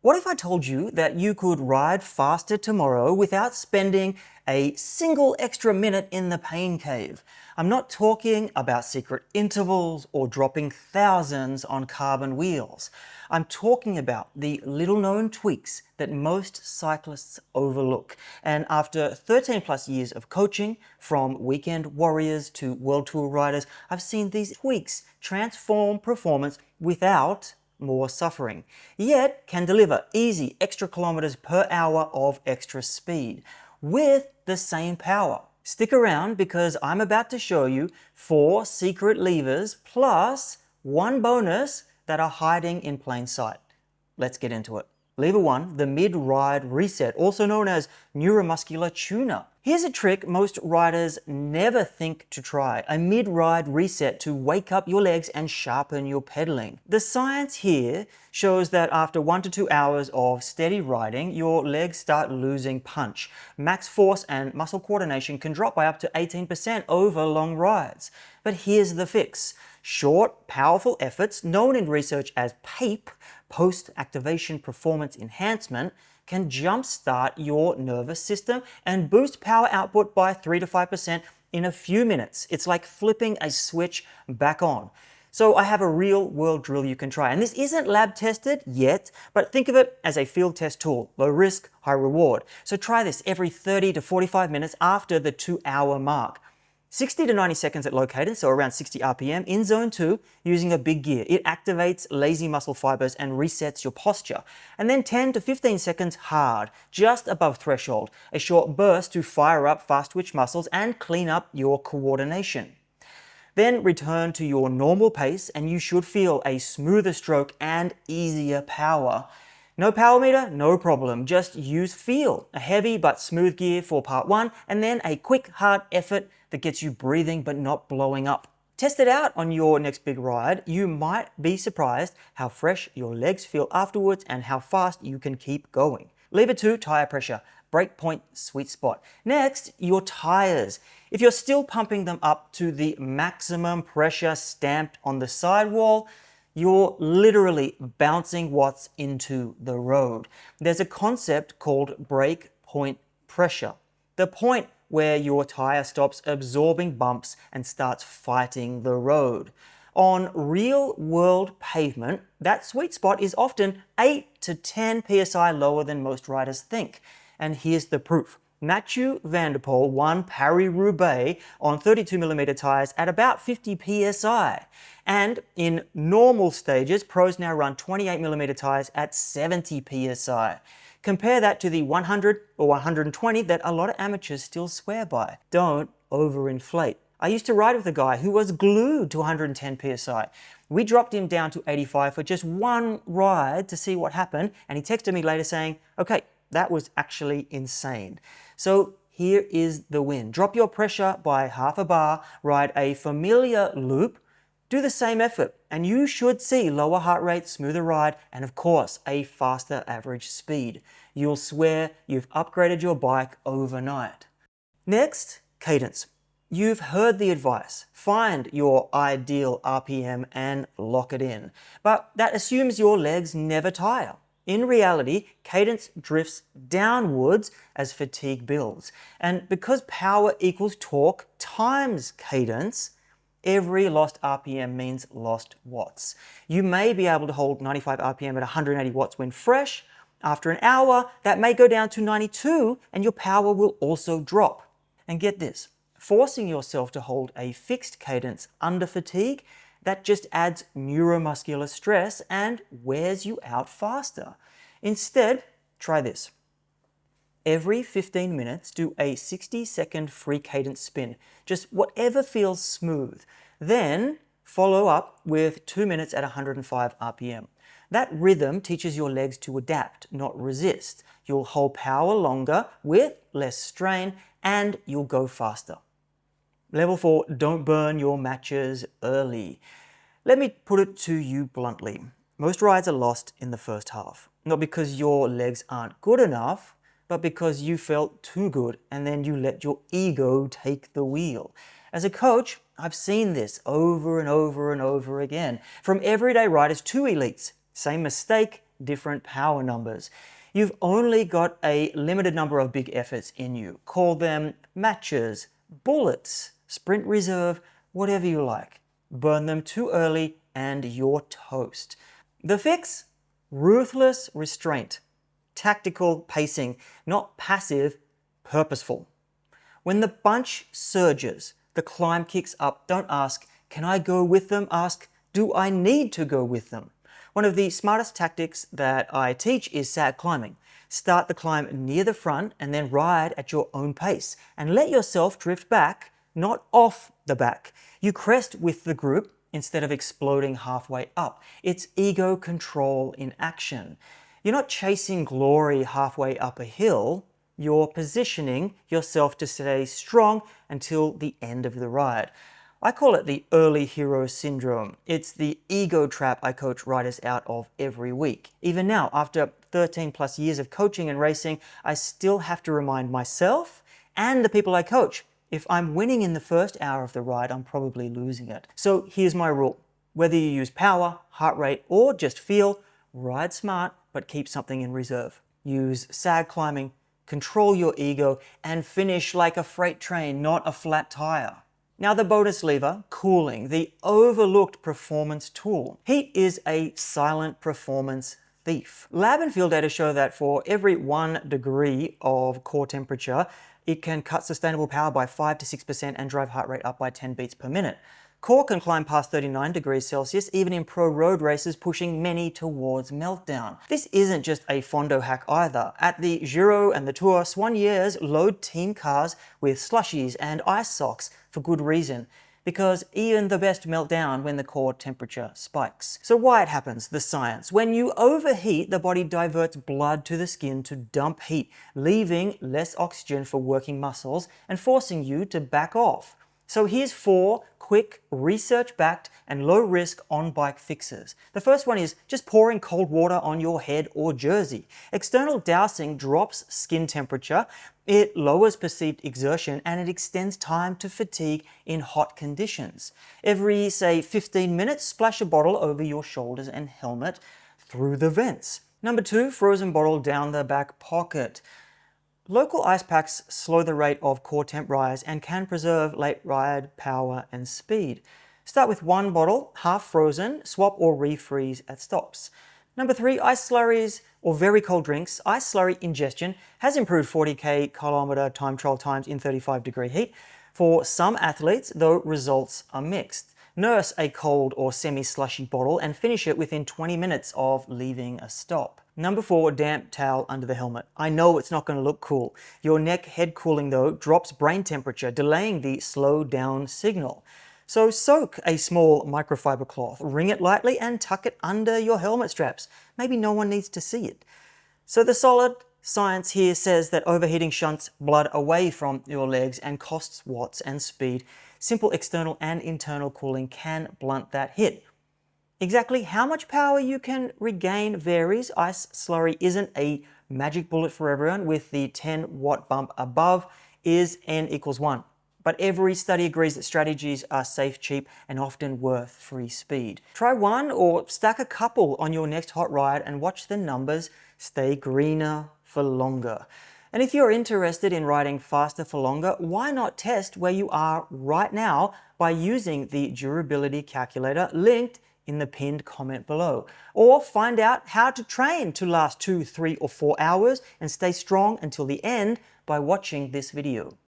What if I told you that you could ride faster tomorrow without spending a single extra minute in the pain cave? I'm not talking about secret intervals or dropping thousands on carbon wheels. I'm talking about the little-known tweaks that most cyclists overlook. And after 13 plus years of coaching, from weekend warriors to world tour riders, I've seen these tweaks transform performance without more suffering, yet can deliver easy extra kilometers per hour of extra speed with the same power. Stick around because I'm about to show you 4 secret levers plus one bonus that are hiding in plain sight. Let's get into it. Lever 1, the Midride Reset, also known as neuromuscular tune-up. Here's a trick most riders never think to try, a mid-ride reset to wake up your legs and sharpen your pedaling. The science here shows that after 1 to 2 hours of steady riding, your legs start losing punch. Max force and muscle coordination can drop by up to 18% over long rides. But here's the fix. Short, powerful efforts, known in research as PAPE, post-activation performance enhancement, can jumpstart your nervous system and boost power output by 3 to 5% in a few minutes. It's like flipping a switch back on. So I have a real-world drill you can try. And this isn't lab tested yet, but think of it as a field test tool. Low risk, high reward. So try this every 30 to 45 minutes after the 2-hour mark. 60 to 90 seconds at low cadence, so around 60 RPM, in zone 2 using a big gear. It activates lazy muscle fibers and resets your posture. And then 10 to 15 seconds hard, just above threshold. A short burst to fire up fast twitch muscles and clean up your coordination. Then return to your normal pace and you should feel a smoother stroke and easier power. No power meter? No problem. Just use feel. A heavy but smooth gear for part 1 and then a quick hard effort that gets you breathing but not blowing up. Test it out on your next big ride. You might be surprised how fresh your legs feel afterwards and how fast you can keep going. Lever 2, tire pressure. Breakpoint sweet spot. Next, your tires. If you're still pumping them up to the maximum pressure stamped on the sidewall, you're literally bouncing watts into the road. There's a concept called breakpoint pressure. The point where your tire stops absorbing bumps and starts fighting the road. On real-world pavement, that sweet spot is often 8 to 10 psi lower than most riders think. And here's the proof. Mathieu van der Poel won Paris-Roubaix on 32mm tires at about 50 psi. And in normal stages, pros now run 28mm tires at 70 psi. Compare that to the 100 or 120 that a lot of amateurs still swear by. Don't overinflate. I used to ride with a guy who was glued to 110 psi. We dropped him down to 85 for just one ride to see what happened, and he texted me later saying, okay, that was actually insane. So here is the win. Drop your pressure by half a bar, ride a familiar loop, do the same effort, and you should see lower heart rate, smoother ride, and of course, a faster average speed. You'll swear you've upgraded your bike overnight. Next, cadence. You've heard the advice. Find your ideal RPM and lock it in. But that assumes your legs never tire. In reality, cadence drifts downwards as fatigue builds. And because power equals torque times cadence, every lost RPM means lost watts. You may be able to hold 95 RPM at 180 watts when fresh. After an hour, that may go down to 92 and your power will also drop. And get this, forcing yourself to hold a fixed cadence under fatigue, that just adds neuromuscular stress and wears you out faster. Instead, try this. Every 15 minutes, do a 60-second free cadence spin, just whatever feels smooth. Then follow up with 2 minutes at 105 RPM. That rhythm teaches your legs to adapt, not resist. You'll hold power longer with less strain and you'll go faster. Level 4, don't burn your matches early. Let me put it to you bluntly. Most rides are lost in the first half. Not because your legs aren't good enough, but because you felt too good and then you let your ego take the wheel. As a coach, I've seen this over and over and over again. From everyday riders to elites. Same mistake different power numbers. You've only got a limited number of big efforts in you. Call them matches, bullets, sprint reserve, whatever you like. Burn them too early and you're toast. The fix? Ruthless restraint. Tactical pacing, not passive, purposeful. When the bunch surges, the climb kicks up, don't ask, can I go with them? Ask, do I need to go with them? One of the smartest tactics that I teach is sag climbing. Start the climb near the front and then ride at your own pace and let yourself drift back, not off the back. You crest with the group instead of exploding halfway up. It's ego control in action. You're not chasing glory halfway up a hill. You're positioning yourself to stay strong until the end of the ride. I call it the early hero syndrome. It's the ego trap I coach riders out of every week. Even now, after 13 plus years of coaching and racing, I still have to remind myself and the people I coach, if I'm winning in the first hour of the ride, I'm probably losing it. So here's my rule. Whether you use power, heart rate, or just feel, ride smart, but keep something in reserve. Use sag climbing, control your ego, and finish like a freight train, not a flat tire. Now the bonus lever, cooling, the overlooked performance tool. Heat is a silent performance thief. Lab and field data show that for every 1 degree of core temperature, it can cut sustainable power by 5 to 6% and drive heart rate up by 10 beats per minute. Core can climb past 39 degrees Celsius, even in pro road races, pushing many towards meltdown. This isn't just a Fondo hack either. At the Giro and the Tour, Soigneurs load team cars with slushies and ice socks for good reason, because even the best melt down when the core temperature spikes. So why it happens, the science. When you overheat, the body diverts blood to the skin to dump heat, leaving less oxygen for working muscles and forcing you to back off. So here's 4 quick, research-backed, and low-risk on-bike fixes. The first one is just pouring cold water on your head or jersey. External dousing drops skin temperature, it lowers perceived exertion, and it extends time to fatigue in hot conditions. Every, say, 15 minutes, splash a bottle over your shoulders and helmet through the vents. Number 2, frozen bottle down the back pocket. Local ice packs slow the rate of core temp rise and can preserve late ride power and speed. Start with 1 bottle, half frozen, swap or refreeze at stops. Number 3, ice slurries or very cold drinks. Ice slurry ingestion has improved 40k kilometer time trial times in 35-degree heat. For some athletes, though, results are mixed. Nurse a cold or semi-slushy bottle and finish it within 20 minutes of leaving a stop. Number 4, damp towel under the helmet. I know it's not going to look cool. Your neck head cooling though drops brain temperature, delaying the slow down signal. So soak a small microfiber cloth, wring it lightly and tuck it under your helmet straps. Maybe no one needs to see it. So the solid science here says that overheating shunts blood away from your legs and costs watts and speed. Simple external and internal cooling can blunt that hit. Exactly how much power you can regain varies. Ice slurry isn't a magic bullet for everyone, with the 10-watt bump above is N equals 1. But every study agrees that strategies are safe, cheap, and often worth free speed. Try one or stack a couple on your next hot ride and watch the numbers stay greener for longer. And if you're interested in riding faster for longer, why not test where you are right now by using the durability calculator linked in the pinned comment below. Or find out how to train to last 2, 3, or 4 hours and stay strong until the end by watching this video.